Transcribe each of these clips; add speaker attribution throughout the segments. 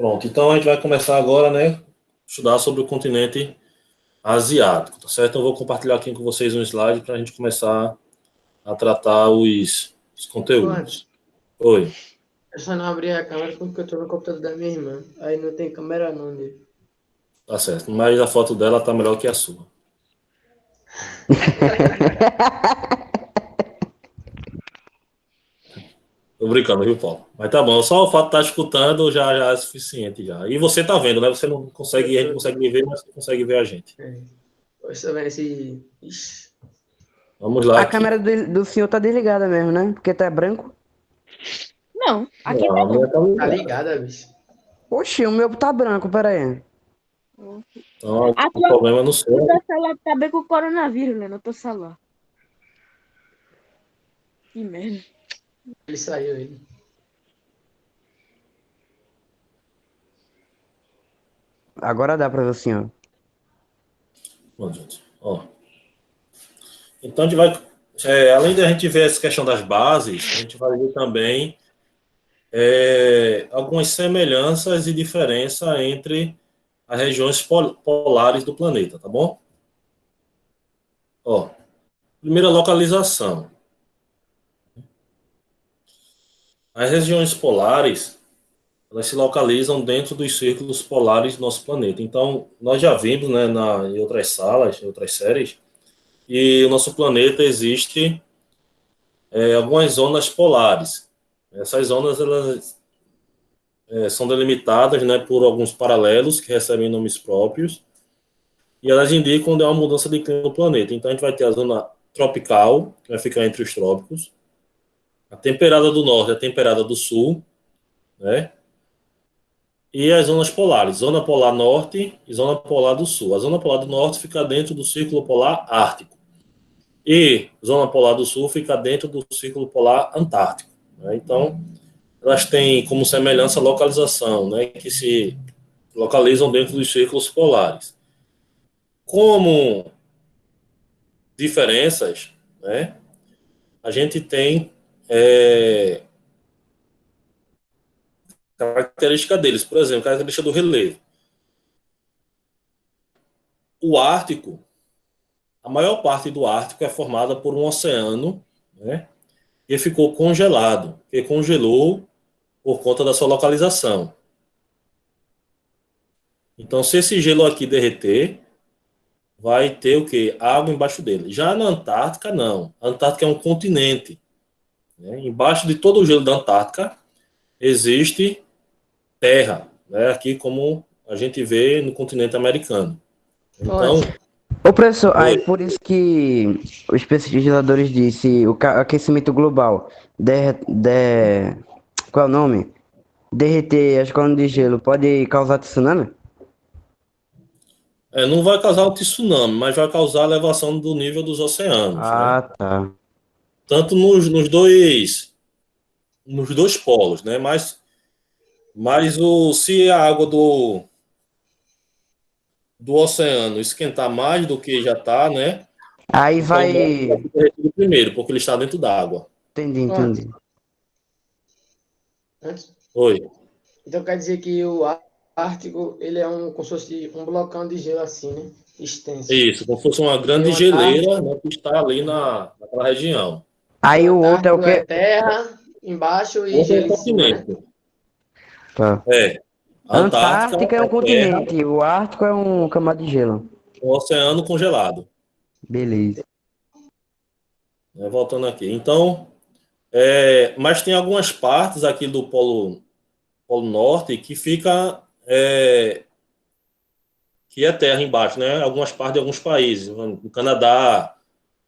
Speaker 1: Pronto, então a gente vai começar agora, né, estudar sobre o continente asiático, tá certo? Então eu vou compartilhar aqui com vocês um slide para a gente começar a tratar os
Speaker 2: Antes,
Speaker 1: conteúdos. Oi.
Speaker 2: eu só não abri a câmera porque eu tô no computador da minha irmã. Aí não tem câmera não dele.
Speaker 1: Tá certo, mas a foto dela tá melhor que a sua. Tô brincando, viu, Paulo? Mas tá bom, só o fato de estar escutando já é suficiente já. E você tá vendo, né? Você não consegue, a gente consegue me ver, mas você consegue ver a gente.
Speaker 2: Você tá vendo esse... Ixi,
Speaker 1: Vamos lá
Speaker 3: A
Speaker 1: aqui.
Speaker 3: câmera do senhor tá desligada mesmo, né? Porque tá branco.
Speaker 4: Não, aqui
Speaker 1: Não,
Speaker 4: tá
Speaker 1: a minha tá
Speaker 2: tá
Speaker 1: ligada.
Speaker 2: ligada, bicho.
Speaker 3: Oxi, o meu tá branco, pera aí.
Speaker 1: Então,
Speaker 4: A
Speaker 1: o
Speaker 4: tua,
Speaker 1: problema no
Speaker 4: o
Speaker 1: som.
Speaker 4: teu celular tá bem com o coronavírus, né? No teu celular. Que merda.
Speaker 2: Ele saiu, ele.
Speaker 3: Agora dá pra ver o senhor.
Speaker 1: Bom, gente, ó. Então, a gente vai, além de a gente ver essa questão das bases, a gente vai ver também algumas semelhanças e diferenças entre as regiões polares do planeta, tá bom? Ó, primeira localização. As regiões polares, elas se localizam dentro dos círculos polares do nosso planeta. Então, nós já vimos, né, em outras salas, em outras séries, que o nosso planeta existe algumas zonas polares. Essas zonas, elas são delimitadas, né, por alguns paralelos que recebem nomes próprios, e elas indicam onde há uma mudança de clima no planeta. Então, a gente vai ter a zona tropical, que vai ficar entre os trópicos, a temperada do norte e a temperada do sul, né? E as zonas polares, zona polar norte e zona polar do sul. A zona polar do norte fica dentro do círculo polar ártico. E zona polar do sul fica dentro do círculo polar antártico, né? Então, elas têm como semelhança a localização, né, que se localizam dentro dos círculos polares. Como diferenças, né, a gente tem característica deles. Por exemplo, característica do relevo. O Ártico, a maior parte do Ártico é formada por um oceano, né, que ficou congelado, que congelou por conta da sua localização. Então, se esse gelo aqui derreter, vai ter o quê? Água embaixo dele. Já na Antártica, não. A Antártica é um continente, né? Embaixo de todo o gelo da Antártica existe terra, né? Aqui como a gente vê no continente americano. Então,
Speaker 3: Ô, professor, aí
Speaker 1: oi.
Speaker 3: por isso que os pesquisadores disse o aquecimento global qual é o nome? Derreter as colunas de gelo pode causar tsunami?
Speaker 1: Não vai causar o tsunami, mas vai causar a elevação do nível dos oceanos, né?
Speaker 3: Ah, tá.
Speaker 1: Tanto nos dois polos, né? Mas se a água do oceano esquentar mais do que já está, né?
Speaker 3: Aí
Speaker 1: Então o mar vai
Speaker 3: vai.
Speaker 1: ser derretido primeiro, porque ele está dentro d'água.
Speaker 3: Entendi,
Speaker 2: Antes,
Speaker 3: entendi.
Speaker 2: antes.
Speaker 1: Oi.
Speaker 2: Então quer dizer que o Ártico, ele é como se fosse um blocão de gelo assim, né? Extenso.
Speaker 1: Isso, como se fosse uma
Speaker 2: E
Speaker 1: grande
Speaker 2: o Antártico,
Speaker 1: geleira, né, que está ali naquela região.
Speaker 2: o
Speaker 3: Aí o outro é o
Speaker 2: Antártico é
Speaker 3: quê?
Speaker 2: terra embaixo e
Speaker 1: Outro é
Speaker 2: gelo
Speaker 1: um
Speaker 2: em cima, né?
Speaker 1: continente.
Speaker 3: Tá.
Speaker 1: A Antártica
Speaker 3: Antártica é um
Speaker 1: é terra,
Speaker 3: continente, o Ártico é um camada de gelo.
Speaker 1: um oceano congelado.
Speaker 3: Beleza.
Speaker 1: Né, voltando aqui. Então, mas tem algumas partes aqui do Polo Norte que fica que é terra embaixo, né? Algumas partes de alguns países, no Canadá,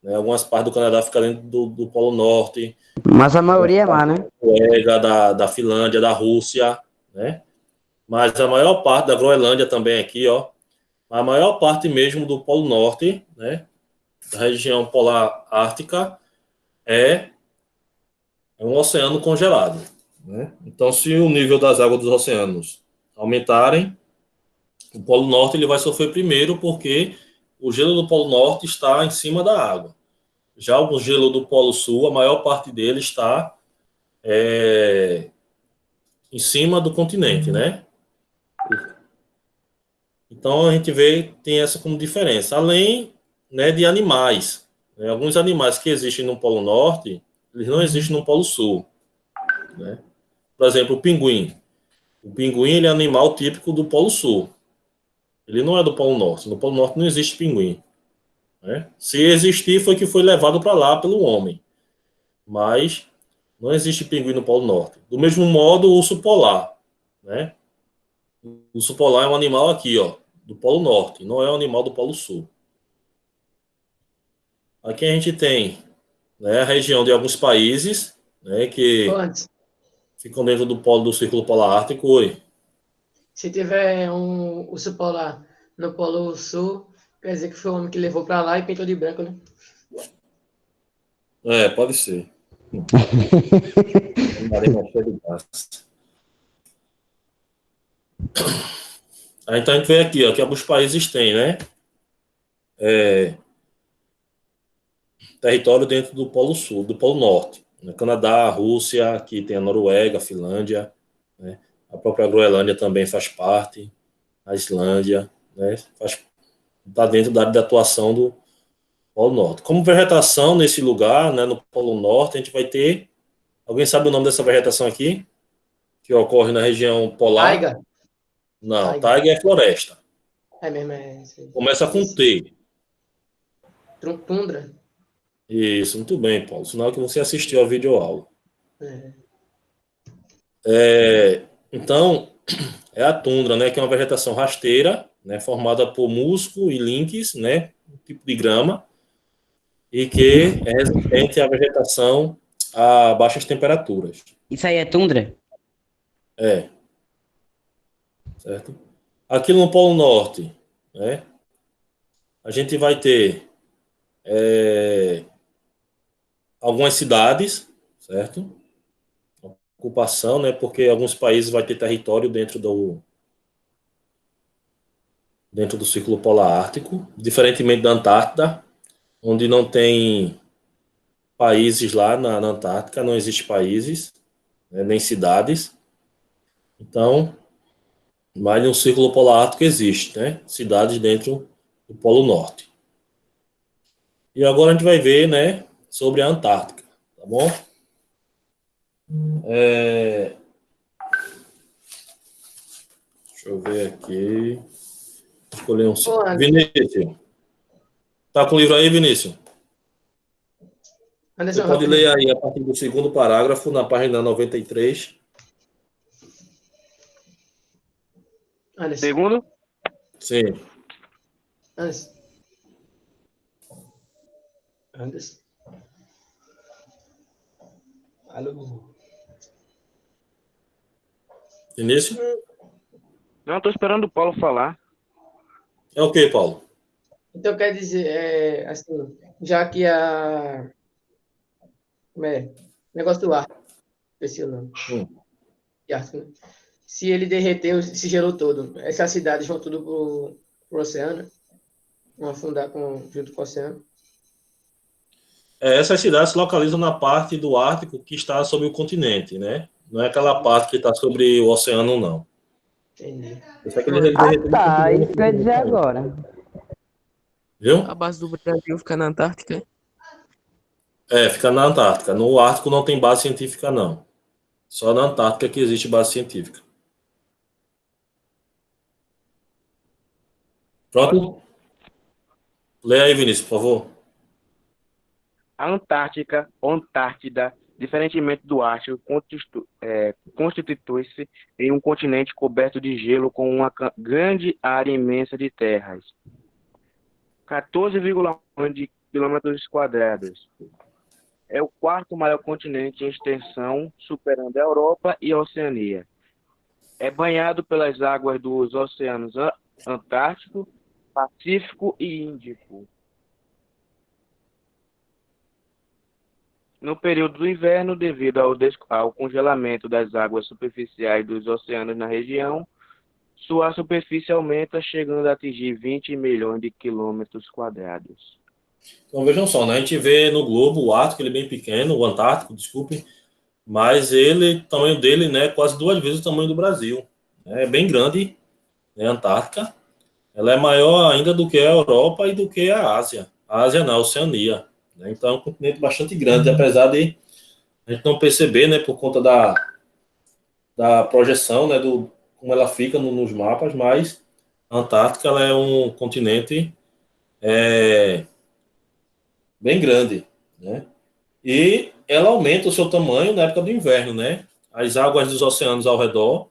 Speaker 1: né? Algumas partes do Canadá ficam dentro do Polo Norte,
Speaker 3: Mas a
Speaker 1: algumas
Speaker 3: maioria é mar,
Speaker 1: partes
Speaker 3: né?
Speaker 1: da Noruega, da Finlândia, da Rússia, né? Mas a maior parte da Groenlândia também aqui, ó, a maior parte mesmo do Polo Norte, né? Da região polar ártica é um oceano congelado, né? Então, se o nível das águas dos oceanos aumentarem, o Polo Norte ele vai sofrer primeiro porque o gelo do Polo Norte está em cima da água. Já o gelo do Polo Sul, a maior parte dele está em cima do continente, né? Então a gente vê, tem essa como diferença. Além, né, de animais. Né? Alguns animais que existem no Polo Norte, eles não existem no Polo Sul. Né? Por exemplo, o pinguim. O pinguim ele é animal típico do Polo Sul. Ele não é do Polo Norte. No Polo Norte não existe pinguim. Né? Se existir, foi que foi levado para lá pelo homem. Mas não existe pinguim no Polo Norte. Do mesmo modo, o urso polar. Né? O urso polar é um animal aqui, ó, do Polo Norte. Não é um animal do Polo Sul. Aqui a gente tem, né, a região de alguns países, né,
Speaker 2: Ô,
Speaker 1: que
Speaker 2: antes,
Speaker 1: ficam dentro do polo do Círculo Polar Ártico. Oi.
Speaker 2: se tiver um urso polar no Polo Sul, quer dizer que foi o homem que levou para lá e pintou de branco, né?
Speaker 1: É, pode ser. Maré cheia de gás. Então a gente vê aqui, ó, que alguns países têm, né, território dentro do Polo Sul, do Polo Norte. Né, Canadá, Rússia, aqui tem a Noruega, a Finlândia, né, a própria Groenlândia também faz parte, a Islândia, né, está dentro da área de atuação do Polo Norte. Como vegetação nesse lugar, né, no Polo Norte, a gente vai ter. Alguém sabe o nome dessa vegetação aqui? Que ocorre na região polar?
Speaker 2: Taiga.
Speaker 1: Não,
Speaker 2: Taiga.
Speaker 1: taiga é floresta.
Speaker 2: É mesmo, é isso aí.
Speaker 1: Começa com
Speaker 2: Isso.
Speaker 1: T.
Speaker 2: Tundra.
Speaker 1: Isso, muito bem, Paulo. Sinal que você assistiu a videoaula.
Speaker 2: É.
Speaker 1: Então, é a tundra, né, que é uma vegetação rasteira, né, formada por musgo e linques, né, um tipo de grama, e que é resistente à vegetação a baixas temperaturas.
Speaker 3: Isso aí é tundra?
Speaker 1: É, certo? Aqui no Polo Norte, né, a gente vai ter algumas cidades, certo? Ocupação, né, porque alguns países vai ter território dentro do Círculo Polar Ártico, diferentemente da Antártida, onde não tem países lá na Antártica, não existe países, né, nem cidades. Então, mas no Círculo Polar Ártico existe, né, cidades dentro do Polo Norte. E agora a gente vai ver, né, sobre a Antártica, tá bom? Deixa eu ver aqui. Escolher um.
Speaker 2: Ô,
Speaker 1: Vinícius. Tá com o livro aí, Vinícius? Você
Speaker 2: Anderson,
Speaker 1: pode ler
Speaker 2: rapidinho.
Speaker 1: aí a partir do segundo parágrafo, na página 93.
Speaker 2: Anderson.
Speaker 5: Segundo?
Speaker 1: Sim.
Speaker 2: Anderson. Anderson. Alô.
Speaker 1: Vinícius?
Speaker 5: Não, tô esperando o Paulo falar.
Speaker 1: É o quê, Paulo?
Speaker 2: Então quer dizer, assim, já que como é? Negócio do ar, esqueci o nome. De Ártico, né? Se ele derreteu, se gelou todo, essas cidades vão tudo pro oceano, vão afundar junto com o oceano.
Speaker 1: Essas cidades se localizam na parte do Ártico que está sobre o continente, né? Não é aquela parte que está sobre o oceano, não.
Speaker 2: Entendi.
Speaker 1: Isso é aquele
Speaker 3: Ah,
Speaker 1: derretimento
Speaker 3: tá.
Speaker 1: continente,
Speaker 3: Isso que eu ia dizer agora.
Speaker 1: viu?
Speaker 6: A base do Brasil fica na Antártica.
Speaker 1: Fica na Antártica. No Ártico não tem base científica, não. Só na Antártica que existe base científica. Pronto? Leia aí, Vinícius, por favor.
Speaker 5: A Antártica, ou Antártida, diferentemente do Ártico, constitui-se em um continente coberto de gelo com uma grande área imensa de terras, 14,1 milhões de quilômetros quadrados. É o quarto maior continente em extensão, superando a Europa e a Oceania. É banhado pelas águas dos oceanos Antártico, Pacífico e Índico. No período do inverno, devido ao congelamento das águas superficiais dos oceanos na região, sua superfície aumenta, chegando a atingir 20 milhões de quilômetros quadrados.
Speaker 1: Então vejam só, né? A gente vê no globo o Ártico, ele é bem pequeno, o Antártico, desculpe, mas ele, o tamanho dele, né, é quase duas vezes o tamanho do Brasil. É bem grande, né, a Antártica. ela é maior ainda do que a Europa e do que a Ásia. A Ásia não, a Oceania. Né? Então é um continente bastante grande, apesar de a gente não perceber, né, por conta da projeção, né, como ela fica nos mapas, mas a Antártica ela é um continente é, bem grande, né? E ela aumenta o seu tamanho na época do inverno, né? As águas dos oceanos ao redor,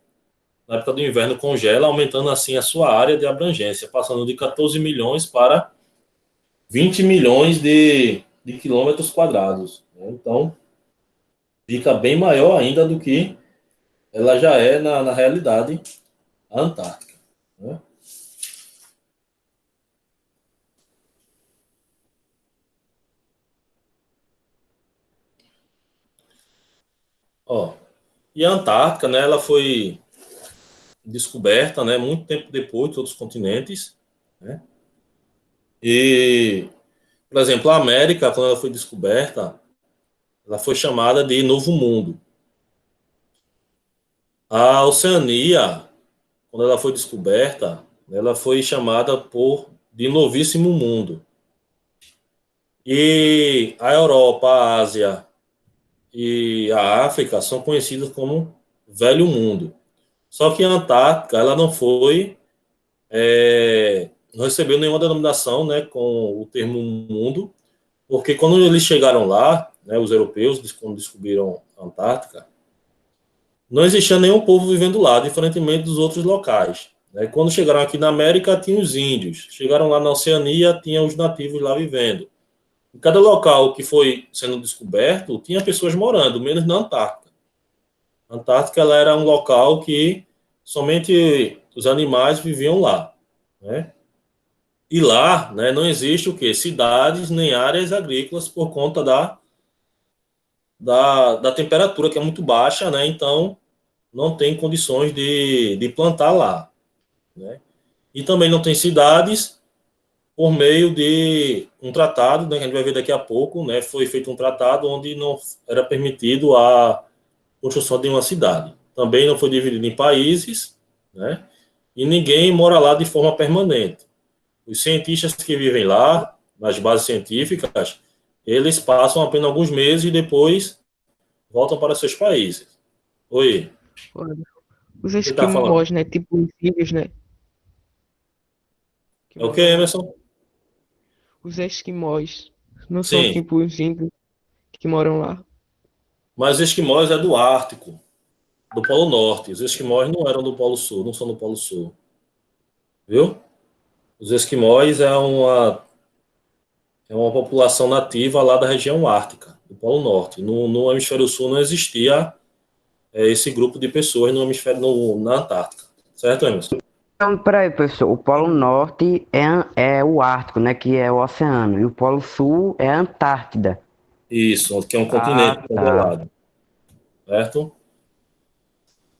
Speaker 1: na época do inverno, congela, aumentando assim a sua área de abrangência, passando de 14 milhões para 20 milhões de quilômetros quadrados. Né? Então, fica bem maior ainda do que ela já é na realidade, a Antártica. Né? Ó, e a Antártica, né, ela foi descoberta, né, muito tempo depois de outros continentes, né? E, por exemplo, a América, quando ela foi descoberta, ela foi chamada de Novo Mundo. A Oceania, quando ela foi descoberta, ela foi chamada de Novíssimo Mundo. E a Europa, a Ásia e a África são conhecidas como Velho Mundo. Só que a Antártica, ela não recebeu nenhuma denominação, né, com o termo mundo, porque quando eles chegaram lá, né, os europeus, quando descobriram a Antártica, não existia nenhum povo vivendo lá, diferentemente dos outros locais. Né? Quando chegaram aqui na América, tinha os índios. Chegaram lá na Oceania, tinha os nativos lá vivendo. Em cada local que foi sendo descoberto, tinha pessoas morando, menos na Antártica. A Antártica ela era um local que somente os animais viviam lá. Né? E lá, né, não existe o quê? Cidades nem áreas agrícolas por conta da temperatura, que é muito baixa, né? Então, não tem condições de plantar lá. Né? E também não tem cidades por meio de um tratado, né, que a gente vai ver daqui a pouco, né? Foi feito um tratado onde não era permitido a construção de uma cidade. Também não foi dividido em países, né? E ninguém mora lá de forma permanente. Os cientistas que vivem lá, nas bases científicas, eles passam apenas alguns meses e depois voltam para seus países. Oi,
Speaker 6: Olha, os
Speaker 1: você está falando?
Speaker 6: esquimós, né? Tipo os índios, né? Que
Speaker 1: É o que,
Speaker 6: moram lá.
Speaker 1: Emerson?
Speaker 6: Os esquimós não são
Speaker 1: Sim,
Speaker 6: tipo os índios que moram lá.
Speaker 1: mas os esquimós é do Ártico, do Polo Norte. Os esquimós não eram do Polo Sul, não são do Polo Sul. Viu? Os esquimós é uma população nativa lá da região ártica, do Polo Norte. No hemisfério sul não existia esse grupo de pessoas no hemisfério, na Antártica. Certo, Emerson?
Speaker 3: Então, peraí, pessoal. O Polo Norte é o Ártico, né? Que é o oceano. E o Polo Sul é a Antártida.
Speaker 1: Isso, que é um
Speaker 3: Ah,
Speaker 1: continente
Speaker 3: tá.
Speaker 1: congelado. Certo?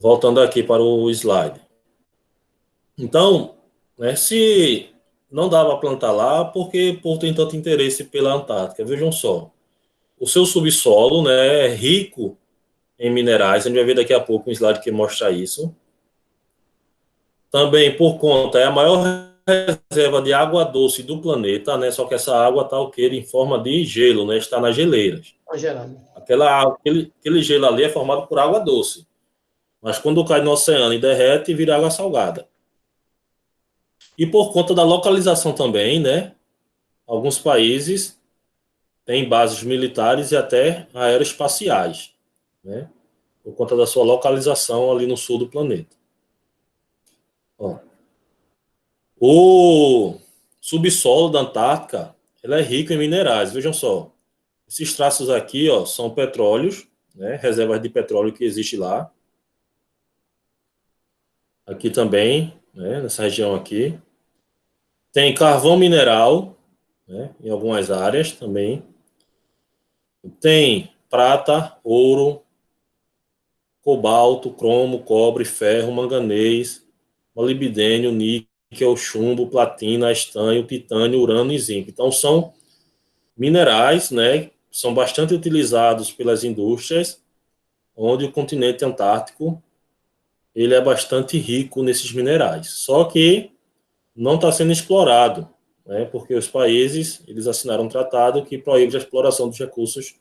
Speaker 1: Voltando aqui para o slide. Então, né, se não dá para plantar lá, porque por tem tanto interesse pela Antártica. Vejam só, o seu subsolo, né, é rico em minerais, a gente vai ver daqui a pouco um slide que mostra isso. Também por conta, é a maior reserva de água doce do planeta, né, só que essa água está em forma de gelo, né, está nas geleiras.
Speaker 2: Congelado.
Speaker 1: Aquele gelo ali é formado por água doce, mas quando cai no oceano e derrete, vira água salgada. E por conta da localização também, né, alguns países têm bases militares e até aeroespaciais, né? Por conta da sua localização ali no sul do planeta. Ó, o subsolo da Antártica ele é rico em minerais. Vejam só, esses traços aqui, ó, são petróleos, né? Reservas de petróleo que existe lá. Aqui também, né? Nessa região aqui. Tem carvão mineral, né? Em algumas áreas também. Tem prata, ouro, cobalto, cromo, cobre, ferro, manganês, molibdênio, níquel, chumbo, platina, estanho, titânio, urânio e zinco. Então são minerais, né, são bastante utilizados pelas indústrias, onde o continente antártico ele é bastante rico nesses minerais. Só que não está sendo explorado, né, porque os países eles assinaram um tratado que proíbe a exploração dos recursos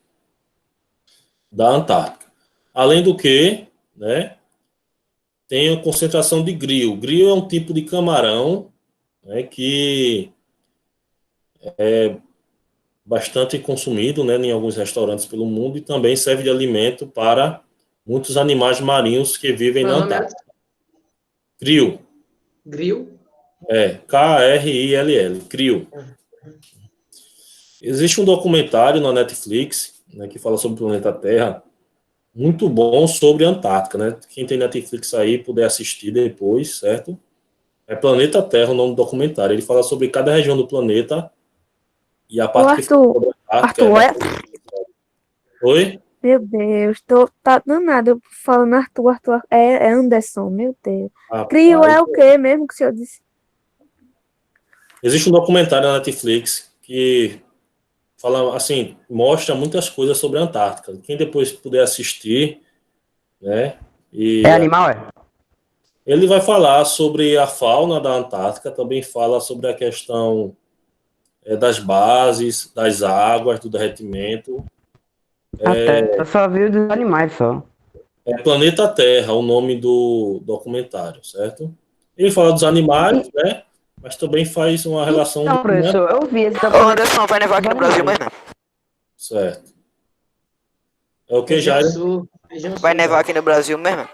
Speaker 1: da Antártica. Além do que, né, tem a concentração de grill. Grill é um tipo de camarão, né, que é bastante consumido, né, em alguns restaurantes pelo mundo e também serve de alimento para muitos animais marinhos que vivem
Speaker 2: Qual é
Speaker 1: na
Speaker 2: o nome, Alex?
Speaker 1: Antártica. Grill,
Speaker 2: Grill?
Speaker 1: Krill, Krill. Existe um documentário na Netflix, né, que fala sobre o planeta Terra, muito bom sobre a Antártica, né? Quem tem Netflix aí puder assistir depois, certo? É Planeta Terra o nome do documentário. Ele fala sobre cada região do planeta e a
Speaker 7: Ô,
Speaker 1: parte que fala
Speaker 7: Arthur,
Speaker 1: sobre a Antártica é
Speaker 7: Arthur, é...
Speaker 1: bastante. Oi?
Speaker 7: Meu Deus, tá danado eu falando Arthur, é Anderson, meu Deus. Crio
Speaker 1: Rapaz,
Speaker 7: é o quê mesmo que o senhor disse?
Speaker 1: existe um documentário na Netflix que fala, assim, mostra muitas coisas sobre a Antártica. Quem depois puder assistir, né?
Speaker 3: É
Speaker 1: E
Speaker 3: animal, é?
Speaker 1: ele vai falar sobre a fauna da Antártica, também fala sobre a questão das bases, das águas, do derretimento.
Speaker 3: Até eu só vi o dos animais só.
Speaker 1: É Planeta Terra, o nome do documentário, certo? Ele fala dos animais, né? Mas também faz uma relação
Speaker 3: Então, professor, eu vi esse
Speaker 8: Ô,
Speaker 3: documentário
Speaker 8: Anderson, vai nevar
Speaker 3: dos
Speaker 8: aqui no Brasil
Speaker 3: animais.
Speaker 8: mesmo?
Speaker 1: certo. É o que já
Speaker 2: Região Sul. Região
Speaker 8: Vai
Speaker 2: Sul,
Speaker 8: nevar
Speaker 2: cara.
Speaker 8: aqui no Brasil mesmo?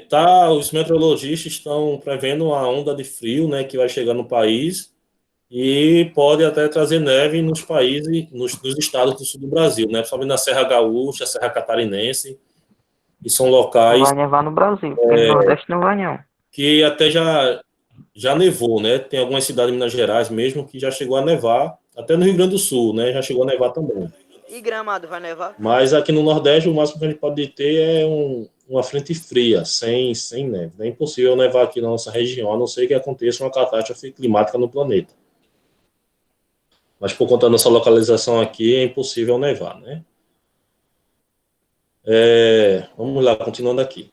Speaker 1: tá. Os meteorologistas estão prevendo uma onda de frio, né, que vai chegar no país e pode até trazer neve nos países, nos estados do sul do Brasil, né? Principalmente na Serra Gaúcha, Serra Catarinense, que são
Speaker 6: Não
Speaker 1: locais
Speaker 6: vai nevar no Brasil, porque no Nordeste não vai não.
Speaker 1: que até já nevou, né? Tem algumas cidades de Minas Gerais mesmo que já chegou a nevar, até no Rio Grande do Sul, né? Já chegou a nevar também.
Speaker 8: E Gramado, vai nevar?
Speaker 1: Mas aqui no Nordeste, o máximo que a gente pode ter é uma frente fria, sem neve. É impossível nevar aqui na nossa região, a não ser que aconteça uma catástrofe climática no planeta. Mas por conta da nossa localização aqui, é impossível nevar, né? Vamos lá, continuando aqui.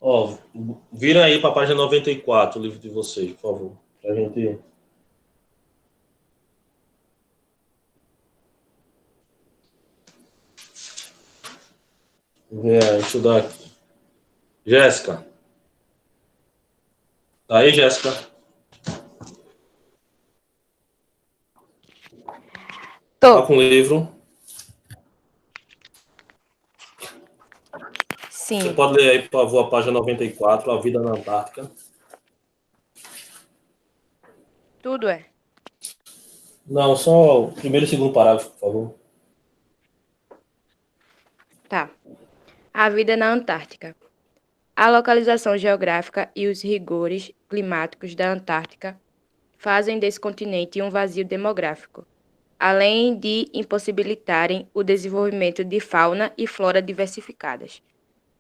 Speaker 1: Ó, vira aí para a página 94, o livro de vocês, por favor. Pra gente. Estudar aqui. Jéssica. Tá aí, Jéssica?
Speaker 7: Tô.
Speaker 1: Tá com o livro. Você
Speaker 7: Sim.
Speaker 1: pode ler aí, por favor, a página 94, A Vida na Antártica.
Speaker 7: Tudo é.
Speaker 1: Não, só o primeiro e segundo parágrafo, por favor.
Speaker 9: Tá. A vida na Antártica. A localização geográfica e os rigores climáticos da Antártica fazem desse continente um vazio demográfico, além de impossibilitarem o desenvolvimento de fauna e flora diversificadas.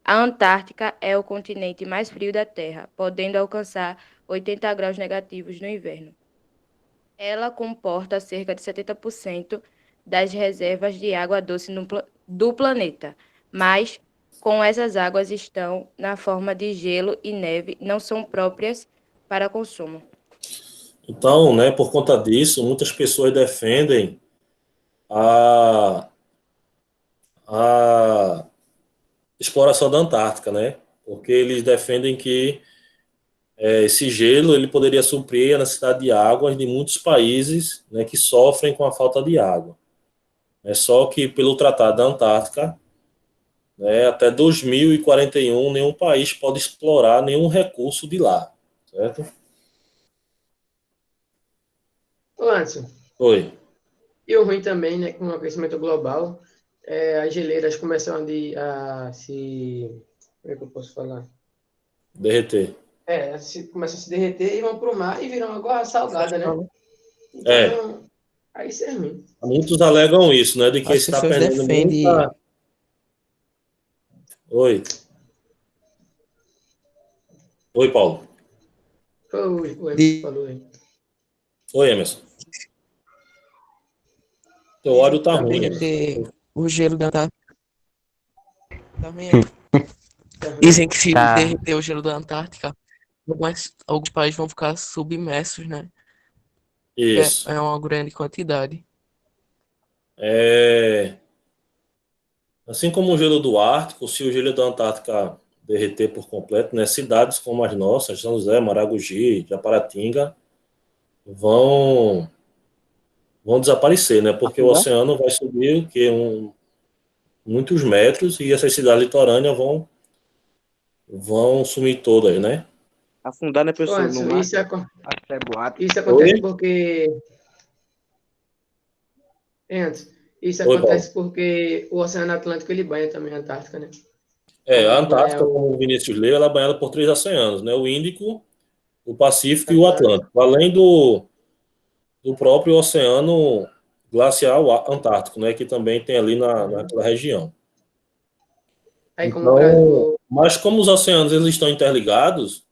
Speaker 9: A Antártica é o continente mais frio da Terra, podendo alcançar 80 graus negativos no inverno. Ela comporta cerca de 70% das reservas de água doce do planeta, mas, com essas águas estão na forma de gelo e neve, não são próprias para consumo.
Speaker 1: Então, né, por conta disso, muitas pessoas defendem a, a exploração da Antártica, né? Porque eles defendem que esse gelo ele poderia suprir a necessidade de água de muitos países, né, que sofrem com a falta de água. É só que pelo Tratado da Antártica, né, até 2041 nenhum país pode explorar nenhum recurso de lá, certo?
Speaker 2: Ô, Anderson,
Speaker 1: Oi.
Speaker 2: e o ruim também, né, com o aquecimento global, as geleiras começam a se... Como é que eu posso falar?
Speaker 1: Derreter.
Speaker 2: Começam a se derreter e vão para o mar e viram água salgada, né?
Speaker 1: É,
Speaker 2: Então, aí isso é ruim.
Speaker 1: muitos alegam isso, né, de que
Speaker 6: As
Speaker 1: está
Speaker 6: pessoas
Speaker 1: perdendo
Speaker 6: defendem.
Speaker 1: muita... Oi. Oi, Paulo.
Speaker 2: O Emerson falou aí.
Speaker 1: Oi, Emerson. Teu áudio tá
Speaker 10: Pra
Speaker 1: ruim.
Speaker 10: derreter o gelo da Antártica. Tá vendo?
Speaker 2: Tá ruim.
Speaker 10: Dizem que se
Speaker 3: Tá.
Speaker 10: derreter o gelo da Antártica, alguns países vão ficar submersos, né?
Speaker 1: Isso.
Speaker 10: É uma grande quantidade.
Speaker 1: Assim como o gelo do Ártico, se o gelo da Antártica derreter por completo, né, cidades como as nossas, São José, Maragogi, Japaratinga, vão desaparecer, né? Porque o
Speaker 5: Afundar?
Speaker 1: oceano vai subir muitos metros e essas cidades litorâneas vão sumir todas, né?
Speaker 5: Afundar, né,
Speaker 2: Ô,
Speaker 5: pessoal, no
Speaker 2: Anderson,
Speaker 5: mar?
Speaker 2: isso,
Speaker 5: Acho que é boato.
Speaker 2: isso acontece
Speaker 1: Oi?
Speaker 2: porque. Anderson, isso
Speaker 1: Oi, Paulo.
Speaker 2: acontece porque o Oceano Atlântico ele banha também a Antártica, né?
Speaker 1: A
Speaker 2: Como banha
Speaker 1: Antártica, como o Vinícius leu, ela é banhada por 3 oceanos, né? O Índico, o Pacífico e o Atlântico, além do próprio Oceano Glacial Antártico, né? Que também tem ali naquela região.
Speaker 2: Aí como o
Speaker 1: Então,
Speaker 2: Brasil.
Speaker 1: mas como os oceanos eles estão interligados,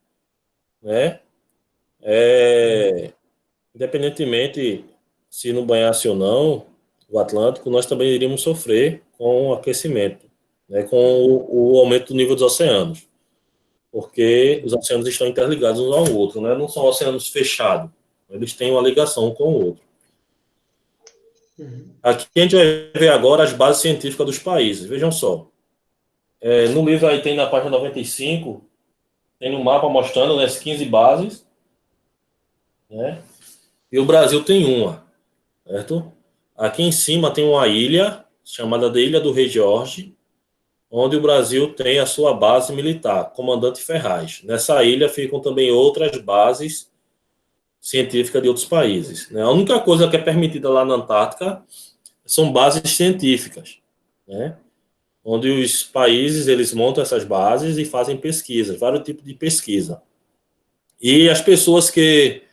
Speaker 1: né? Independentemente se não banhasse ou não o Atlântico, nós também iríamos sofrer com o aquecimento, né? Com o aumento do nível dos oceanos, porque os oceanos estão interligados uns ao outro, né? Não são oceanos fechados, eles têm uma ligação um com o outro. Aqui a gente vai ver agora as bases científicas dos países. Vejam só. No livro aí tem na página 95, tem um mapa mostrando, né, as 15 bases, né? E o Brasil tem uma, certo? Aqui em cima tem uma ilha, chamada de Ilha do Rei Jorge, onde o Brasil tem a sua base militar, Comandante Ferraz. Nessa ilha ficam também outras bases científicas de outros países, né? A única coisa que é permitida lá na Antártica são bases científicas, né? Onde os países eles montam essas bases e fazem pesquisas, vários tipos de pesquisa. E as pessoas que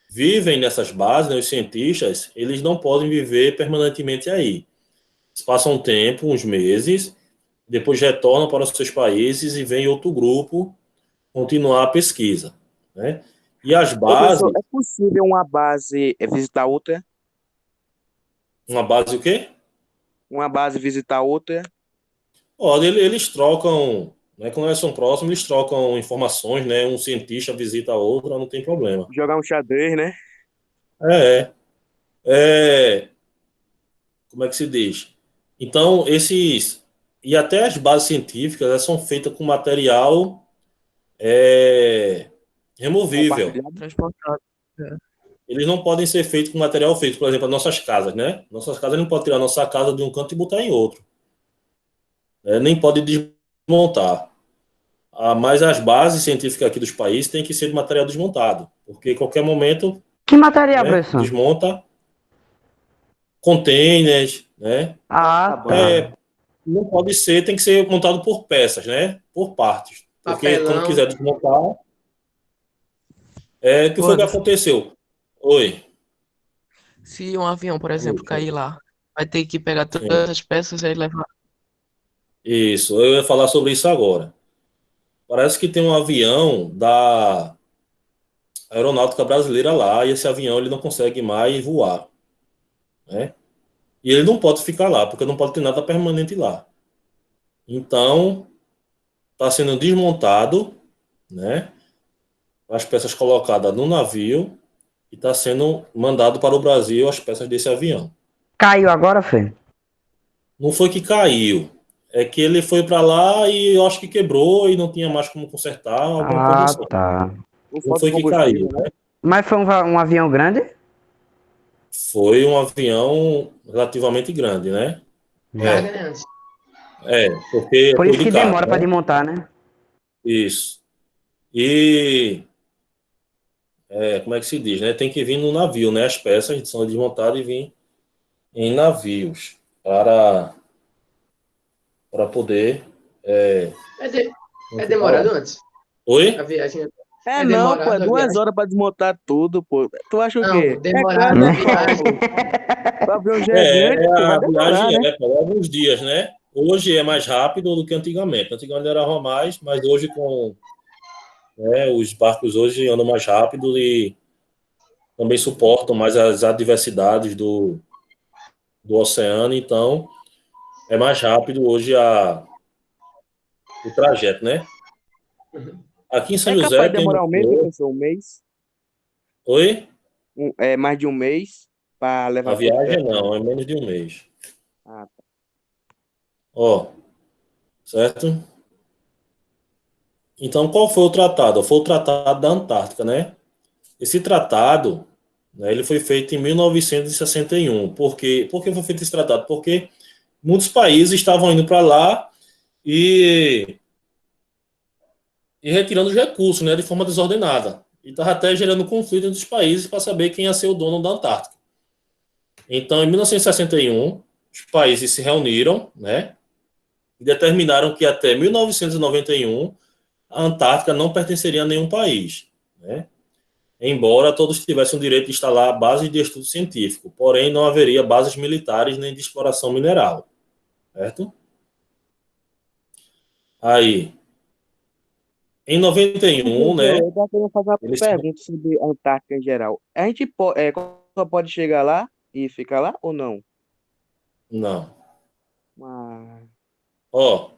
Speaker 1: vivem nessas bases, né, os cientistas, eles não podem viver permanentemente aí. Eles passam um tempo, uns meses, depois retornam para os seus países e vem outro grupo continuar a pesquisa, né? E as
Speaker 5: Ô, professor,
Speaker 1: bases,
Speaker 5: é possível uma base visitar outra?
Speaker 1: uma base o quê?
Speaker 5: Uma base visitar outra?
Speaker 1: Olha, eles trocam, né, quando eles são próximos, eles trocam informações, né? Um cientista visita a outra, não tem problema.
Speaker 5: Jogar um xadrez, né?
Speaker 1: É, como é que se diz? Então, e até as bases científicas, elas são feitas com material removível.
Speaker 5: Compartilhado.
Speaker 10: Transportado.
Speaker 1: Eles não podem ser feitos com material feito, por exemplo, as nossas casas, né? Nossas casas não podem tirar a nossa casa de um canto e botar em outro. Nem pode desmontar. Mas as bases científicas aqui dos países têm que ser de material desmontado, porque em qualquer momento,
Speaker 3: Que material,
Speaker 1: né,
Speaker 3: professor?
Speaker 1: desmonta containers, né?
Speaker 3: Ah, tá.
Speaker 1: Não pode ser, tem que ser montado por peças, né? Por partes. Porque quando
Speaker 2: Papelão.
Speaker 1: quiser desmontar, o que foi que
Speaker 10: Anderson,
Speaker 1: aconteceu? Oi.
Speaker 10: se um avião, por exemplo,
Speaker 1: Oi.
Speaker 10: cair lá, vai ter que pegar
Speaker 1: Sim.
Speaker 10: todas as peças e levar.
Speaker 1: Isso, eu ia falar sobre isso agora. Parece que tem um avião da Aeronáutica Brasileira lá e esse avião ele não consegue mais voar, né? E ele não pode ficar lá, porque não pode ter nada permanente lá. Então, está sendo desmontado, né? As peças colocadas no navio e está sendo mandado para o Brasil as peças desse avião.
Speaker 3: Caiu agora, Fê?
Speaker 1: Não foi que caiu, é que ele foi para lá e eu acho que quebrou e não tinha mais como consertar, alguma coisa assim.
Speaker 3: Tá.
Speaker 1: Não foi que caiu, né?
Speaker 3: Mas foi um avião grande?
Speaker 1: Foi um avião relativamente grande, né?
Speaker 2: Carga, né, Anderson?
Speaker 1: Porque
Speaker 3: Por
Speaker 1: foi
Speaker 3: isso
Speaker 1: de
Speaker 3: que
Speaker 1: carga,
Speaker 3: demora para
Speaker 1: né?
Speaker 3: desmontar, né?
Speaker 1: Isso. E como é que se diz, né? Tem que vir no navio, né? As peças são desmontadas e vir em navios para poder.
Speaker 2: É demorado antes.
Speaker 1: Oi?
Speaker 2: A viagem
Speaker 5: É não, pô, é
Speaker 2: demorado a
Speaker 5: 2
Speaker 2: viagem.
Speaker 5: horas pra desmontar tudo, pô. Tu acha o
Speaker 2: Não,
Speaker 5: quê?
Speaker 2: demorado a
Speaker 5: É
Speaker 2: viagem.
Speaker 5: O avião já é grande, pô, vai
Speaker 1: A
Speaker 5: demorar,
Speaker 1: viagem
Speaker 5: né?
Speaker 1: pô, alguns dias, né? Hoje é mais rápido do que antigamente. Antigamente era mais, mas hoje os barcos hoje andam mais rápido e também suportam mais as adversidades do oceano, então é mais rápido hoje o trajeto, né? Aqui em São
Speaker 5: É
Speaker 1: José
Speaker 5: capaz de
Speaker 1: tem
Speaker 5: demorar um mês,
Speaker 1: um...
Speaker 5: professor? Um mês?
Speaker 1: Oi?
Speaker 5: É mais de um mês para
Speaker 1: A
Speaker 5: levar tudo
Speaker 1: viagem
Speaker 5: certo?
Speaker 1: não, é menos de um mês.
Speaker 5: Ah, tá.
Speaker 1: Ó, certo? Então, qual foi o tratado? Foi o Tratado da Antártica, né? Esse tratado, né, ele foi feito em 1961. Por que foi feito esse tratado? Porque muitos países estavam indo para lá e, e retirando os recursos, né, de forma desordenada. E estava até gerando conflito entre os países para saber quem ia ser o dono da Antártica. Então, em 1961, os países se reuniram, né, e determinaram que até 1991 a Antártica não pertenceria a nenhum país, né? Embora todos tivessem o direito de instalar bases de estudo científico, porém não haveria bases militares nem de exploração mineral, certo? Aí, em 91,
Speaker 5: Professor,
Speaker 1: né,
Speaker 5: eu estava querendo fazer uma
Speaker 1: eles...
Speaker 5: pergunta sobre a Antártica em geral. A gente só pode chegar lá e ficar lá ou não?
Speaker 1: Não.
Speaker 5: Ah,
Speaker 1: Ó,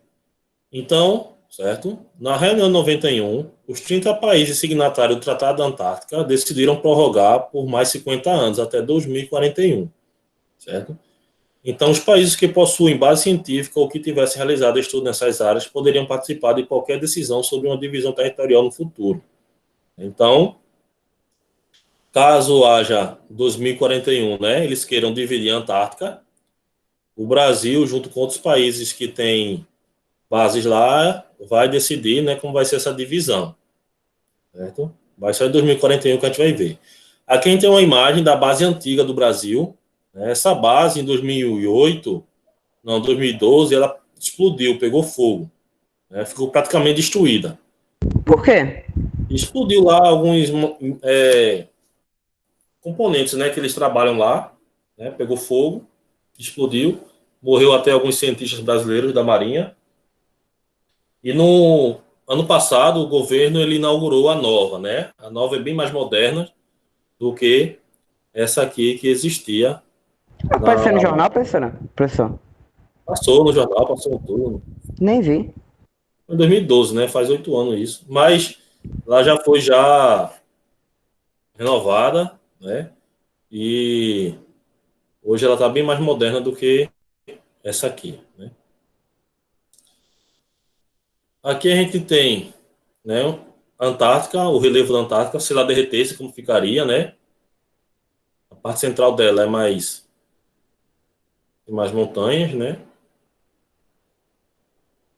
Speaker 1: então, certo? Na reunião de 91, os 30 países signatários do Tratado da Antártica decidiram prorrogar por mais 50 anos, até 2041, certo? Então, os países que possuem base científica ou que tivessem realizado estudo nessas áreas poderiam participar de qualquer decisão sobre uma divisão territorial no futuro. Então, caso haja 2041, né, eles queiram dividir a Antártica, o Brasil, junto com outros países que têm bases lá, vai decidir, né, como vai ser essa divisão, certo? Vai ser em 2041 que a gente vai ver. Aqui a gente tem uma imagem da base antiga do Brasil, né? Essa base em 2008, não, 2012, ela explodiu, pegou fogo, né? Ficou praticamente destruída.
Speaker 3: Por quê?
Speaker 1: Explodiu lá alguns componentes, né, que eles trabalham lá, né? Pegou fogo, explodiu, morreu até alguns cientistas brasileiros da Marinha. E no ano passado o governo ele inaugurou a nova, né? A nova é bem mais moderna do que essa aqui que existia na...
Speaker 3: Apareceu no jornal, professora? Professor?
Speaker 1: Passou no jornal, passou no turno.
Speaker 3: Nem vi.
Speaker 1: Em 2012, né? Faz 8 anos isso. Mas lá já foi já renovada, né? E hoje ela está bem mais moderna do que essa aqui, né? Aqui a gente tem, né, a Antártica, o relevo da Antártica, se ela derretesse, como ficaria, né? A parte central dela tem mais montanhas, né?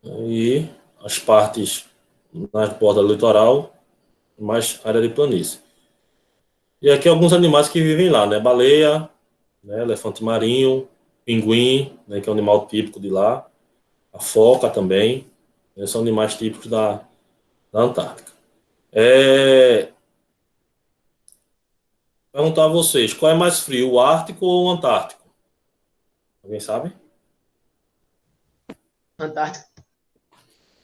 Speaker 1: E as partes na borda do litoral, mais área de planície. E aqui alguns animais que vivem lá, né? Baleia, né? Elefante marinho, pinguim, né? Que é um animal típico de lá. A foca também, né? São animais típicos da Antártica. Perguntar a vocês, qual é mais frio, o Ártico ou o Antártico? Alguém sabe?
Speaker 2: Antártica.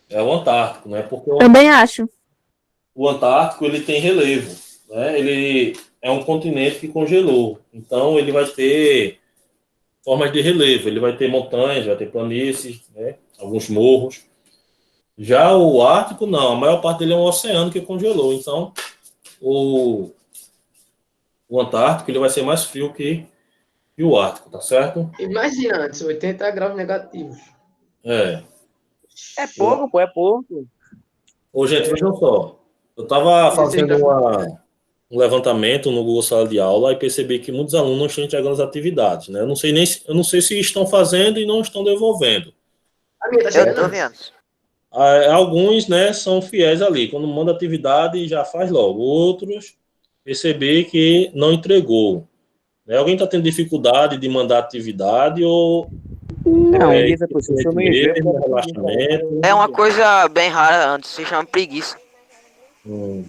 Speaker 1: É o Antártico, né? Porque
Speaker 7: Também acho.
Speaker 1: o Antártico ele tem relevo, né? Ele é um continente que congelou, então ele vai ter formas de relevo, ele vai ter montanhas, vai ter planícies, né? Alguns morros. Já o Ártico não, a maior parte dele é um oceano que congelou, então o, o Antártico ele vai ser mais frio que o Ártico, tá certo?
Speaker 2: Imagina antes, 80 graus negativos.
Speaker 1: É.
Speaker 5: é pouco, pô, é pouco.
Speaker 1: Ô, gente, vejam só. Eu estava
Speaker 2: 16
Speaker 1: fazendo
Speaker 2: graus.
Speaker 1: um levantamento no Google Sala de Aula e percebi que muitos alunos não estão entregando as atividades, né? Eu não sei se estão fazendo e não estão devolvendo.
Speaker 2: A minha tá
Speaker 8: Eu
Speaker 2: chegando
Speaker 8: tô
Speaker 2: antes.
Speaker 8: vendo.
Speaker 1: Alguns, né, são fiéis ali. Quando manda atividade, já faz logo. Outros, percebi que não entregou. Né? Alguém está tendo dificuldade de mandar atividade ou
Speaker 3: Não.
Speaker 5: Me diz a coisa, se eu não enviar, eu
Speaker 1: mesmo,
Speaker 5: quero que
Speaker 1: relaxamento?
Speaker 8: É uma coisa bem rara antes, se chama preguiça.
Speaker 1: Hum.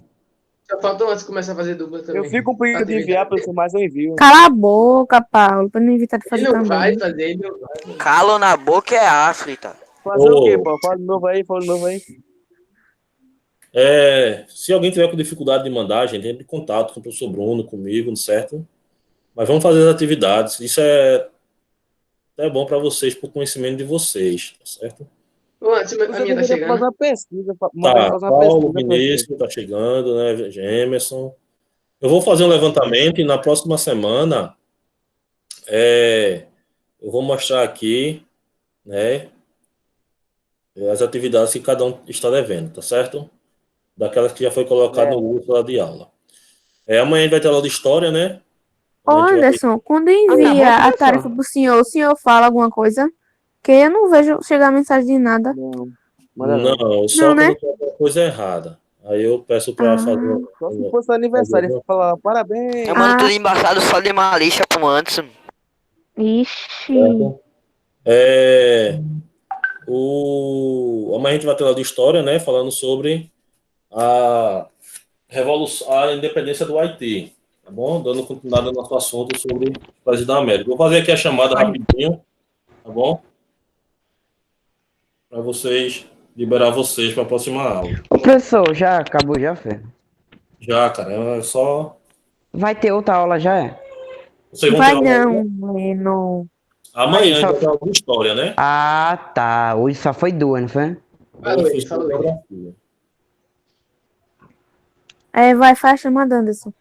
Speaker 2: Só faltou antes de começar a fazer dupla também.
Speaker 5: Eu fico com preguiça de enviar, professor, mas eu envio.
Speaker 7: Cala a boca, Paulo, pra não evitar de
Speaker 2: Ele
Speaker 7: fazer
Speaker 2: não vai
Speaker 7: também.
Speaker 2: fazer, ele não vai.
Speaker 8: Calo na boca é aflita.
Speaker 5: Fazer o quê,
Speaker 1: Ô,
Speaker 5: pô? Fala de novo aí, fala de novo aí.
Speaker 1: se alguém tiver com dificuldade de mandar, gente, entre em contato com o professor Bruno, comigo, certo? Mas vamos fazer as atividades. Isso é até bom para vocês, para o conhecimento de vocês, tá certo?
Speaker 2: Ô, antes, a
Speaker 11: Você
Speaker 2: minha tá
Speaker 11: deveria fazer
Speaker 2: chegando.
Speaker 11: uma pesquisa, mandar
Speaker 1: Tá,
Speaker 11: fazer uma
Speaker 1: Paulo,
Speaker 11: pesquisa pra você.
Speaker 1: Vinícius tá chegando, né? Gemerson. Eu vou fazer um levantamento e na próxima semana eu vou mostrar aqui, né, as atividades que cada um está devendo, tá certo? Daquelas que já foi colocado no grupo lá de aula. Amanhã a gente vai ter aula de história, né?
Speaker 7: Ô,
Speaker 1: A gente vai...
Speaker 7: Anderson, quando
Speaker 11: tá,
Speaker 7: envia
Speaker 11: vamos
Speaker 7: a tarefa
Speaker 11: começar.
Speaker 7: pro senhor, o senhor fala alguma coisa? Que eu não vejo chegar mensagem de nada.
Speaker 11: Não, manda não.
Speaker 1: Não, só
Speaker 7: Não, né?
Speaker 1: quando tem alguma coisa errada. Aí eu peço para fazer.
Speaker 11: Só se fosse aniversário, você falar parabéns.
Speaker 8: Eu mando
Speaker 7: Ah.
Speaker 8: tudo embaixado só de malícia pro Anderson.
Speaker 7: Ixi.
Speaker 1: Certo? Amanhã a gente vai ter aula de história, né? Falando sobre a revolução, a independência do Haiti, tá bom? Dando continuidade ao nosso assunto sobre o país da América. Vou fazer aqui a chamada rapidinho, tá bom? Para vocês, liberar vocês para a próxima aula.
Speaker 3: Ô, professor, já acabou, já, Fê?
Speaker 1: Já, cara, é só...
Speaker 3: Vai ter outra aula, já é?
Speaker 1: Vocês vão
Speaker 7: Vai
Speaker 1: ter aula...
Speaker 7: não, Leno.
Speaker 1: Amanhã
Speaker 3: Aí, só-
Speaker 1: a gente vai ter aula de história, né?
Speaker 3: Ah, tá. Hoje só foi duas, não foi?
Speaker 1: Hoje foi
Speaker 2: Falou.
Speaker 1: geografia.
Speaker 7: Vai, faz a chamada, Anderson.